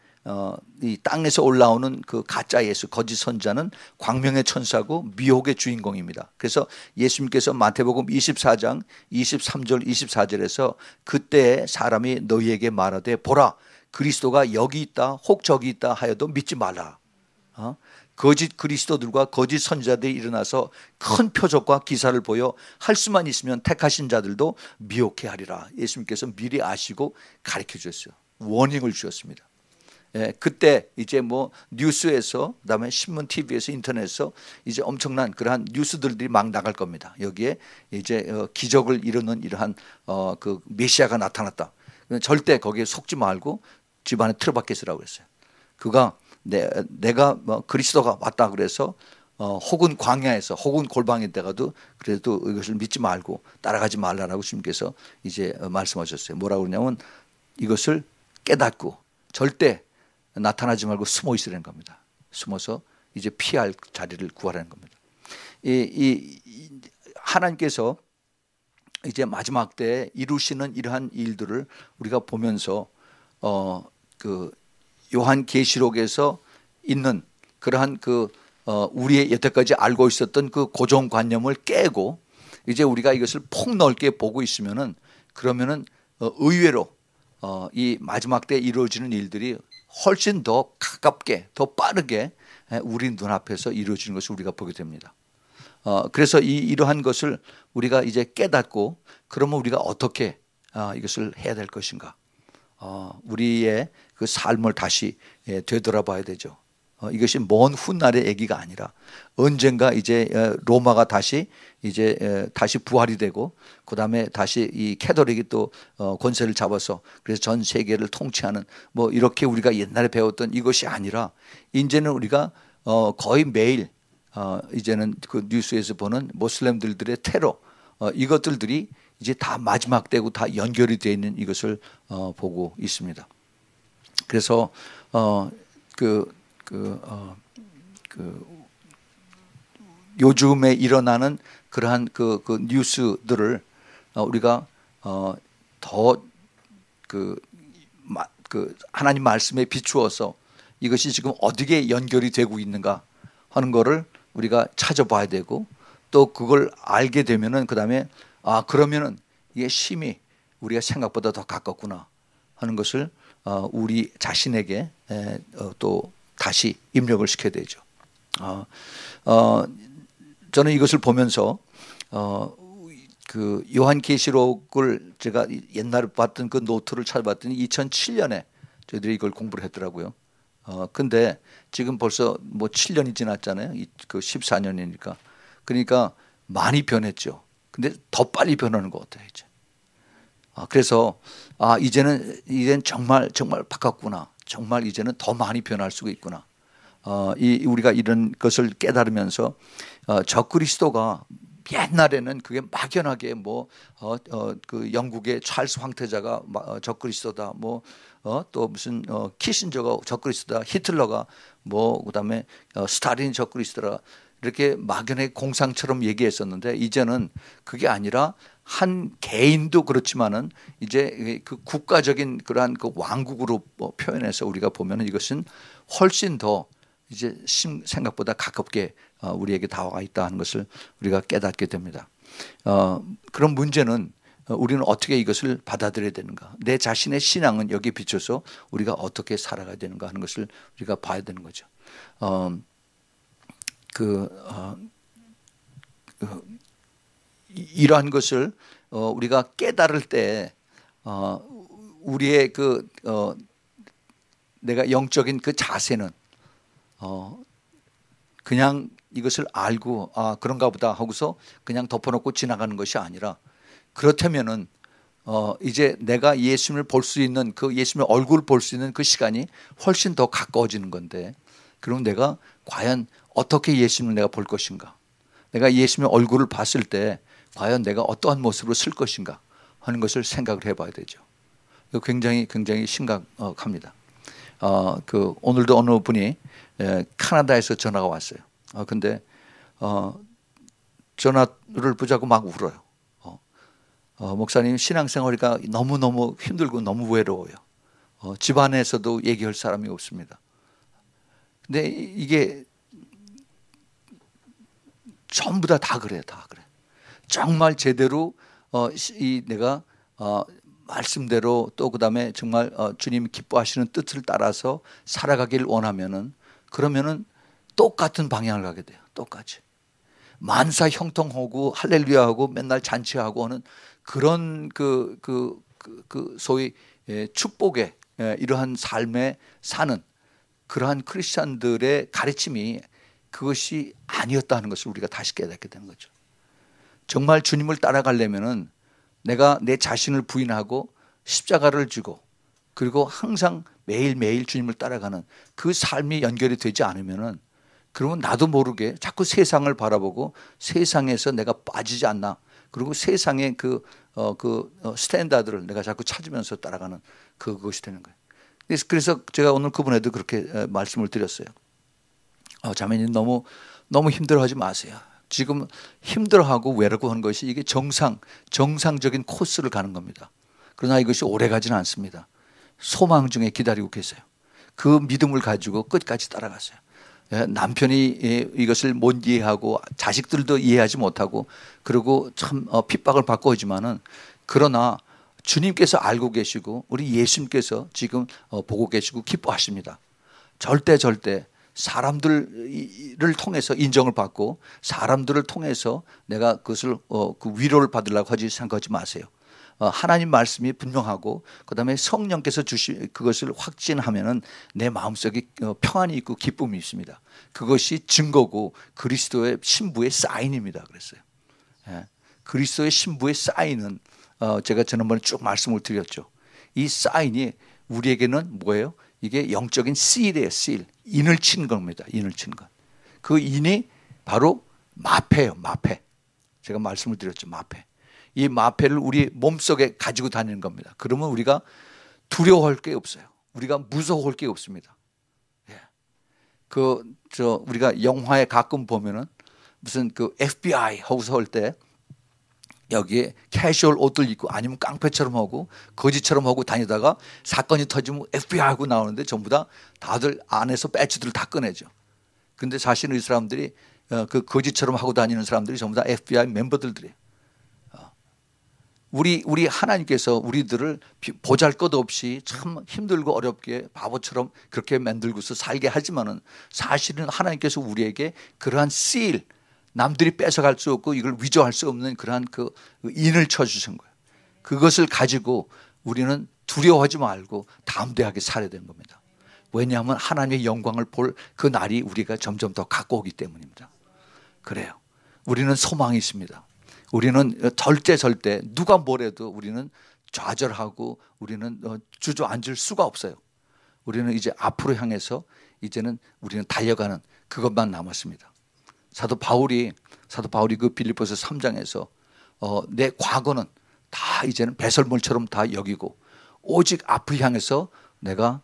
이 땅에서 올라오는 그 가짜 예수 거짓 선자는 광명의 천사고 미혹의 주인공입니다. 그래서 예수님께서 마태복음 24장 23절 24절에서 그때 사람이 너희에게 말하되 보라 그리스도가 여기 있다 혹 저기 있다 하여도 믿지 말라. 거짓 그리스도들과 거짓 선지자들이 일어나서 큰 표적과 기사를 보여 할 수만 있으면 택하신 자들도 미혹해 하리라. 예수님께서 미리 아시고 가르쳐 주셨어요. 워닝을 주셨습니다. 예, 그때 이제 뭐 뉴스에서 그다음에 신문 TV에서 인터넷에서 이제 엄청난 그러한 뉴스들이 막 나갈 겁니다. 여기에 이제 기적을 이루는 이러한 그 메시아가 나타났다. 절대 거기에 속지 말고 집안에 틀어박혀 있으라고 했어요. 그가 내가 뭐 그리스도가 왔다 그래서 혹은 광야에서 혹은 골방에 때가도 그래도 이것을 믿지 말고 따라가지 말라라고 주님께서 이제 말씀하셨어요. 뭐라고 그러냐면 이것을 깨닫고 절대 나타나지 말고 숨어 있으라는 겁니다. 숨어서 이제 피할 자리를 구하라는 겁니다. 하나님께서 이제 마지막 때에 이루시는 이러한 일들을 우리가 보면서 그 요한계시록에서 있는 그러한 우리의 여태까지 알고 있었던 그 고정관념을 깨고 이제 우리가 이것을 폭넓게 보고 있으면은 그러면은 의외로 이 마지막 때 이루어지는 일들이 훨씬 더 가깝게 더 빠르게 우리 눈앞에서 이루어지는 것을 우리가 보게 됩니다. 그래서 이러한 것을 우리가 이제 깨닫고 그러면 우리가 어떻게 이것을 해야 될 것인가? 우리의 그 삶을 다시 되돌아봐야 되죠. 이것이 먼 훗날의 얘기가 아니라 언젠가 이제 로마가 다시 부활이 되고 그다음에 다시 이 캐톨릭이 또 권세를 잡아서 그래서 전 세계를 통치하는 뭐 이렇게 우리가 옛날에 배웠던 이것이 아니라 이제는 우리가 거의 매일 이제는 그 뉴스에서 보는 모슬렘들의 테러 이것들이 이제 다 마지막 때고 다 연결이 되어 있는 이것을 보고 있습니다. 그래서 요즘에 일어나는 그러한 그 뉴스들을 우리가 더 하나님 말씀에 비추어서 이것이 지금 어디에 연결이 되고 있는가 하는 거를 우리가 찾아봐야 되고 또 그걸 알게 되면은 그다음에 그러면은 이게 심히 우리가 생각보다 더 가깝구나 하는 것을 우리 자신에게 또 다시 입력을 시켜야 되죠. 저는 이것을 보면서 그 요한계시록을 제가 옛날에 봤던 그 노트를 찾아봤더니 2007년에 저희들이 이걸 공부를 했더라고요. 근데 지금 벌써 뭐 7년이 지났잖아요. 그 14년이니까. 그러니까 많이 변했죠. 근데 더 빨리 변하는 것 같아요, 이제. 그래서 이제는 정말 바꿨구나. 정말 이제는 더 많이 변할 수가 있구나. 우리가 이런 것을 깨달으면서 적그리스도가 옛날에는 그게 막연하게 그 영국의 찰스 황태자가 적그리스도다. 또 무슨 키신저가 적그리스도다. 히틀러가 그다음에 스탈린이 적그리스도다. 이렇게 막연하게 공상처럼 얘기했었는데 이제는 그게 아니라 한 개인도 그렇지만은 이제 그 국가적인 그러한 그 왕국으로 표현해서 우리가 보면은 이것은 훨씬 더 이제 생각보다 가깝게 우리에게 다가와 있다 하는 것을 우리가 깨닫게 됩니다. 그런 문제는 우리는 어떻게 이것을 받아들여야 되는가? 내 자신의 신앙은 여기에 비춰서 우리가 어떻게 살아가야 되는가 하는 것을 우리가 봐야 되는 거죠. 이러한 것을 우리가 깨달을 때 우리의 내가 영적인 그 자세는 그냥 이것을 알고 그런가 보다 하고서 그냥 덮어놓고 지나가는 것이 아니라 그렇다면은 이제 내가 예수님을 볼 수 있는 그 예수님의 얼굴을 볼 수 있는 그 시간이 훨씬 더 가까워지는 건데, 그럼 내가 과연 어떻게 예수님을 내가 볼 것인가? 내가 예수님의 얼굴을 봤을 때 과연 내가 어떠한 모습으로 쓸 것인가 하는 것을 생각을 해봐야 되죠. 이거 굉장히 심각합니다. 오늘도 어느 분이 캐나다에서 전화가 왔어요. 근데 전화를 붙잡고 막 울어요. 목사님, 신앙생활이가 너무너무 힘들고 너무 외로워요. 집안에서도 얘기할 사람이 없습니다. 근데 이게 전부 다 그래요. 다 그래. 정말 제대로 내가 말씀대로 또 그다음에 정말 주님 기뻐하시는 뜻을 따라서 살아가길 원하면은, 그러면은 똑같은 방향을 가게 돼요. 똑같이. 만사 형통하고 할렐루야하고 맨날 잔치하고 하는 그런 소위 축복의 이러한 삶에 사는 그러한 크리스찬들의 가르침이 그것이 아니었다는 것을 우리가 다시 깨닫게 되는 거죠. 정말 주님을 따라가려면은 내가 내 자신을 부인하고 십자가를 지고 그리고 항상 매일매일 주님을 따라가는 그 삶이 연결이 되지 않으면은, 그러면 나도 모르게 자꾸 세상을 바라보고 세상에서 내가 빠지지 않나, 그리고 세상의 스탠다드를 내가 자꾸 찾으면서 따라가는 그것이 되는 거예요. 그래서 제가 오늘 그분에도 그렇게 말씀을 드렸어요. 자매님, 너무 힘들어하지 마세요. 지금 힘들어하고 외로워하는 것이 이게 정상적인 코스를 가는 겁니다. 그러나 이것이 오래 가지는 않습니다. 소망 중에 기다리고 계세요. 그 믿음을 가지고 끝까지 따라가세요. 남편이 이것을 못 이해하고 자식들도 이해하지 못하고 그리고 참 핍박을 받고 하지만은, 그러나 주님께서 알고 계시고 우리 예수님께서 지금 보고 계시고 기뻐하십니다. 절대 사람들을 통해서 인정을 받고 사람들을 통해서 내가 그것을 그 위로를 받으려고 하지 생각하지 마세요. 하나님 말씀이 분명하고 그다음에 성령께서 주시 그것을 확진하면은 내 마음속에 평안이 있고 기쁨이 있습니다. 그것이 증거고 그리스도의 신부의 사인입니다. 그랬어요. 그리스도의 신부의 사인은 제가 지난번에 쭉 말씀을 드렸죠. 이 사인이 우리에게는 뭐예요? 이게 영적인 씨일이에요. 씨. 인을 친 겁니다. 인을 친 것. 그 인이 바로 마패예요. 마패. 제가 말씀을 드렸죠. 마패. 이 마패를 우리 몸속에 가지고 다니는 겁니다. 그러면 우리가 두려워할 게 없어요. 우리가 무서워할 게 없습니다. 우리가 영화에 가끔 보면은 무슨 FBI 하고서 할 때 여기에 캐주얼 옷들 입고 아니면 깡패처럼 하고 거지처럼 하고 다니다가 사건이 터지면 FBI 하고 나오는데 전부 다들 안에서 배지들을 다 꺼내죠. 근데 사실은 이 사람들이 그 거지처럼 하고 다니는 사람들이 전부 다 FBI 멤버들이에요. 우리 하나님께서 우리들을 보잘것 없이 참 힘들고 어렵게 바보처럼 그렇게 만들고서 살게 하지만은, 사실은 하나님께서 우리에게 그러한 씰, 남들이 뺏어갈 수 없고 이걸 위조할 수 없는 그러한 그 인을 쳐주신 거예요. 그것을 가지고 우리는 두려워하지 말고 담대하게 살아야 되는 겁니다. 왜냐하면 하나님의 영광을 볼 그 날이 우리가 점점 더 가까우기 때문입니다. 그래요. 우리는 소망이 있습니다. 우리는 절대 누가 뭐래도 우리는 좌절하고 우리는 주저앉을 수가 없어요. 우리는 이제 앞으로 향해서 이제는 우리는 달려가는 그것만 남았습니다. 사도 바울이 그 빌립보서 3장에서 내 과거는 다 이제는 배설물처럼 다 여기고 오직 앞을 향해서 내가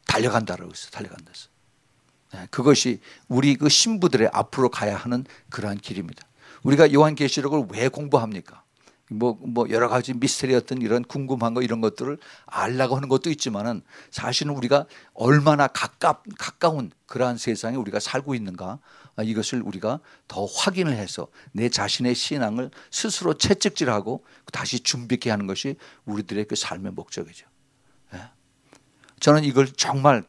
달려간다라고 했어요. 달려간다 했어요. 그것이 우리 그 신부들의 앞으로 가야 하는 그러한 길입니다. 우리가 요한계시록을 왜 공부합니까? 뭐 여러 가지 미스터리였던 이런 궁금한 거 이런 것들을 알라고 하는 것도 있지만은, 사실은 우리가 얼마나 가까운 그러한 세상에 우리가 살고 있는가, 이것을 우리가 더 확인을 해서 내 자신의 신앙을 스스로 채찍질하고 다시 준비케 하는 것이 우리들의 그 삶의 목적이죠. 저는 이걸 정말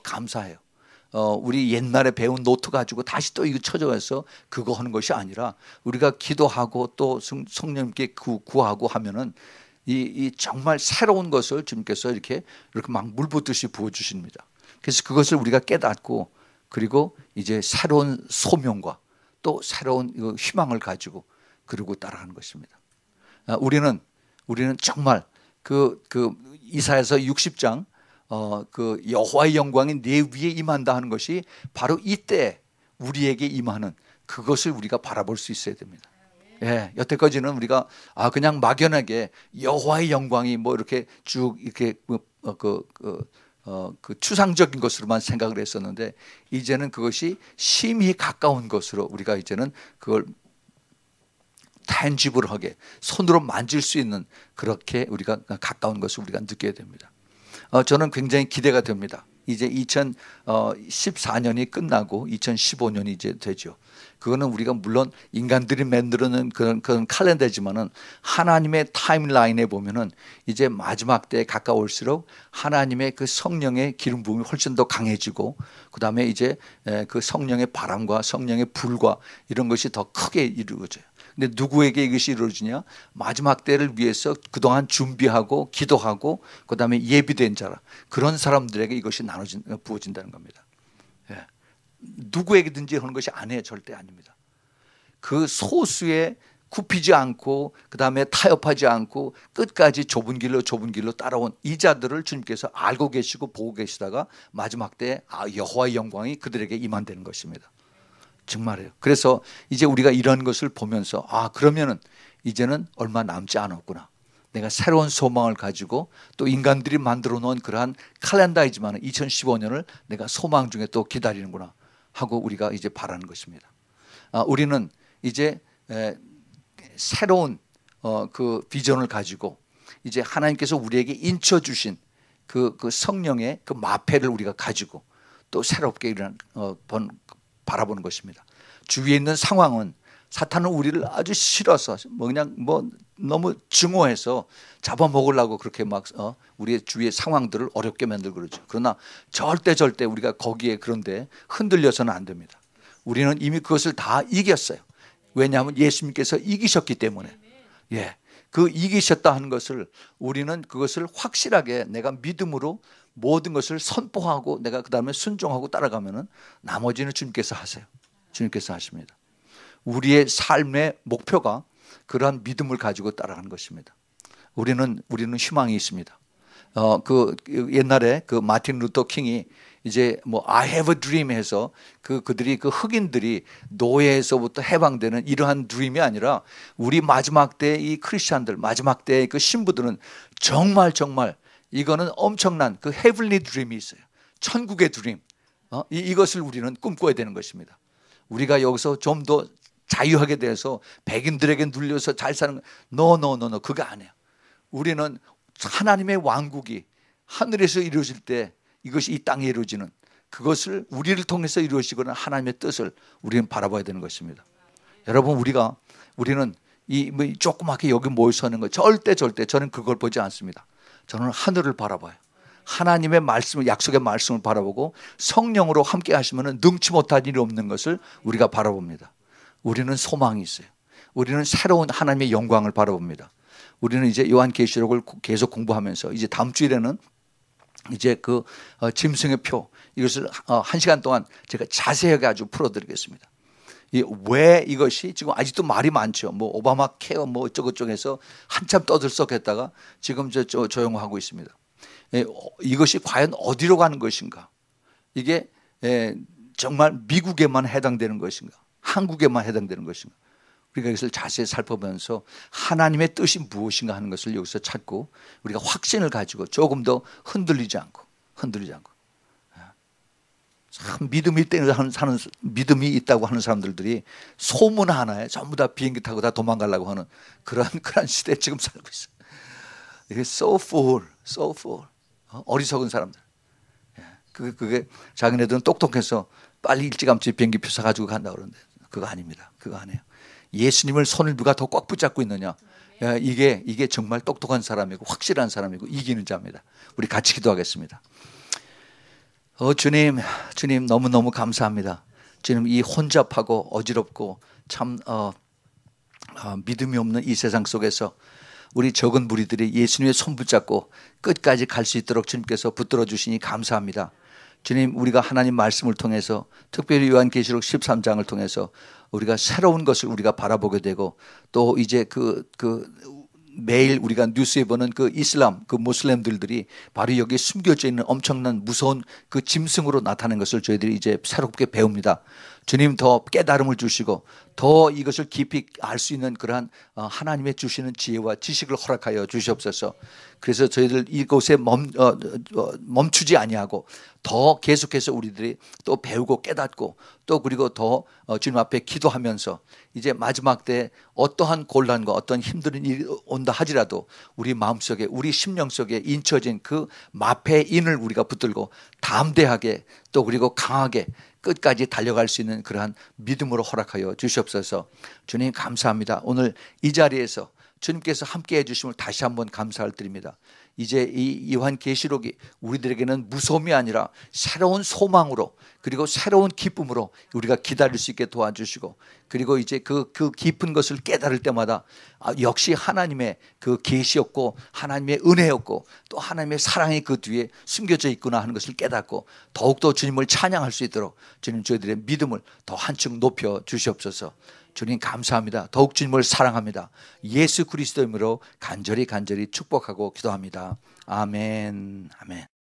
감사해요. 우리 옛날에 배운 노트 가지고 다시 또 이거 쳐져서 그거 하는 것이 아니라, 우리가 기도하고 또 성령님께 구하고 하면은 이 정말 새로운 것을 주님께서 이렇게 막 물 붓듯이 부어주십니다. 그래서 그것을 우리가 깨닫고, 그리고 이제 새로운 소명과 또 새로운 희망을 가지고 그리고 따라가는 것입니다. 우리는 우리는 정말 그 이사야서 60장 그 여호와의 영광이 내 위에 임한다 하는 것이 바로 이때 우리에게 임하는 그것을 우리가 바라볼 수 있어야 됩니다. 예, 여태까지는 우리가 그냥 막연하게 여호와의 영광이 뭐 이렇게 쭉 이렇게 그 추상적인 것으로만 생각을 했었는데 이제는 그것이 심히 가까운 것으로 우리가 이제는 그걸 탄지블하게 손으로 만질 수 있는 그렇게 우리가 가까운 것을 우리가 느껴야 됩니다. 저는 굉장히 기대가 됩니다. 이제 2014년이 끝나고 2015년이 이제 되죠. 그거는 우리가 물론 인간들이 만들어낸 그런 칼렌더지만은 하나님의 타임라인에 보면은 이제 마지막 때에 가까울수록 하나님의 그 성령의 기름 부음이 훨씬 더 강해지고 그 다음에 이제 그 성령의 바람과 성령의 불과 이런 것이 더 크게 이루어져요. 근데 누구에게 이것이 이루어지냐? 마지막 때를 위해서 그동안 준비하고 기도하고 그 다음에 예비된 자라 그런 사람들에게 이것이 부어진다는 겁니다. 예. 누구에게든지 하는 것이 아니에요. 절대 아닙니다. 그 소수에 굽히지 않고 그 다음에 타협하지 않고 끝까지 좁은 길로 따라온 이 자들을 주님께서 알고 계시고 보고 계시다가 마지막 때에 여호와의 영광이 그들에게 임한다는 것입니다. 정말이에요. 그래서 이제 우리가 이런 것을 보면서 그러면은 이제는 얼마 남지 않았구나. 내가 새로운 소망을 가지고 또 인간들이 만들어 놓은 그러한 칼렌더이지만 2015년을 내가 소망 중에 또 기다리는구나 하고 우리가 이제 바라는 것입니다. 우리는 이제 새로운 그 비전을 가지고 이제 하나님께서 우리에게 인쳐 주신 그 성령의 그 마패를 우리가 가지고 또 새롭게 바라보는 것입니다. 주위에 있는 상황은 사탄은 우리를 아주 싫어서 그냥 너무 증오해서 잡아먹으려고 그렇게 막 우리의 주위의 상황들을 어렵게 만들고 그러죠. 그러나 절대 우리가 거기에 그런데 흔들려서는 안 됩니다. 우리는 이미 그것을 다 이겼어요. 왜냐하면 예수님께서 이기셨기 때문에. 예, 그 이기셨다 하는 것을 우리는 그것을 확실하게 내가 믿음으로 모든 것을 선포하고 내가 그 다음에 순종하고 따라가면은 나머지는 주님께서 하세요. 주님께서 하십니다. 우리의 삶의 목표가 그러한 믿음을 가지고 따라가는 것입니다. 우리는 희망이 있습니다. 그 옛날에 그 마틴 루터 킹이 이제 I have a dream 해서 그들이 그 흑인들이 노예에서부터 해방되는 이러한 드림이 아니라 우리 마지막 때 이 크리스천들 마지막 때 그 신부들은 정말 이거는 엄청난 그 헤블리 드림이 있어요. 천국의 드림. 이것을 우리는 꿈꿔야 되는 것입니다. 우리가 여기서 좀 더 자유하게 돼서 백인들에게 눌려서 잘 사는 no 그거 아니에요. 우리는 하나님의 왕국이 하늘에서 이루어질 때 이것이 이 땅에 이루어지는 그것을 우리를 통해서 이루어지거나 하나님의 뜻을 우리는 바라봐야 되는 것입니다. 여러분 우리는 이 조그맣게 여기 모여서 하는 거 절대 저는 그걸 보지 않습니다. 저는 하늘을 바라봐요. 하나님의 말씀을 약속의 말씀을 바라보고 성령으로 함께 하시면 능치 못할 일이 없는 것을 우리가 바라봅니다. 우리는 소망이 있어요. 우리는 새로운 하나님의 영광을 바라봅니다. 우리는 이제 요한계시록을 계속 공부하면서 이제 다음 주일에는 이제 그 짐승의 표 이것을 1시간 동안 제가 자세하게 아주 풀어드리겠습니다. 왜 이것이 지금 아직도 말이 많죠. 오바마 케어 어쩌고저쩌고 해서 한참 떠들썩했다가 지금 조용하고 있습니다. 이것이 과연 어디로 가는 것인가? 이게 정말 미국에만 해당되는 것인가? 한국에만 해당되는 것인가? 우리가 이것을 자세히 살펴보면서 하나님의 뜻이 무엇인가 하는 것을 여기서 찾고 우리가 확신을 가지고 조금 더 흔들리지 않고 참 믿음이 있다고 하는 사람들이 소문 하나에 전부 다 비행기 타고 다 도망가려고 하는 그런 시대에 지금 살고 있어요. 이게 so fool. 어리석은 사람들. 그게 자기네들은 똑똑해서 빨리 일찌감치 비행기표 사가지고 간다고 그러는데 그거 아닙니다. 그거 아니에요. 예수님을 손을 누가 더 꽉 붙잡고 있느냐. 이게 정말 똑똑한 사람이고 확실한 사람이고 이기는 자입니다. 우리 같이 기도하겠습니다. 주님 너무너무 감사합니다. 주님 이 혼잡하고 어지럽고 참 믿음이 없는 이 세상 속에서 우리 적은 무리들이 예수님의 손 붙잡고 끝까지 갈 수 있도록 주님께서 붙들어 주시니 감사합니다. 주님 우리가 하나님 말씀을 통해서 특별히 요한계시록 13장을 통해서 우리가 새로운 것을 우리가 바라보게 되고 또 이제 매일 우리가 뉴스에 보는 그 이슬람, 그 모슬렘들이 바로 여기에 숨겨져 있는 엄청난 무서운 그 짐승으로 나타나는 것을 저희들이 이제 새롭게 배웁니다. 주님 더 깨달음을 주시고 더 이것을 깊이 알 수 있는 그러한 하나님의 주시는 지혜와 지식을 허락하여 주시옵소서. 그래서 저희들 이곳에 멈추지 아니하고 더 계속해서 우리들이 또 배우고 깨닫고 또 그리고 더 주님 앞에 기도하면서 이제 마지막 때 어떠한 곤란과 어떠한 힘든 일이 온다 하지라도 우리 마음속에 우리 심령 속에 인쳐진 그 마패의 인을 우리가 붙들고 담대하게 또 그리고 강하게 끝까지 달려갈 수 있는 그러한 믿음으로 허락하여 주시옵소서. 주님 감사합니다. 오늘 이 자리에서 주님께서 함께해 주심을 다시 한번 감사를 드립니다. 이제 이 요한계시록이 우리들에게는 무서움이 아니라 새로운 소망으로 그리고 새로운 기쁨으로 우리가 기다릴 수 있게 도와주시고 그리고 이제 그 깊은 것을 깨달을 때마다 역시 하나님의 그 계시였고 하나님의 은혜였고 또 하나님의 사랑이 그 뒤에 숨겨져 있구나 하는 것을 깨닫고 더욱더 주님을 찬양할 수 있도록 주님 저희들의 믿음을 더 한층 높여 주시옵소서. 주님 감사합니다. 더욱 주님을 사랑합니다. 예수 그리스도 이름으로 간절히 축복하고 기도합니다. 아멘. 아멘.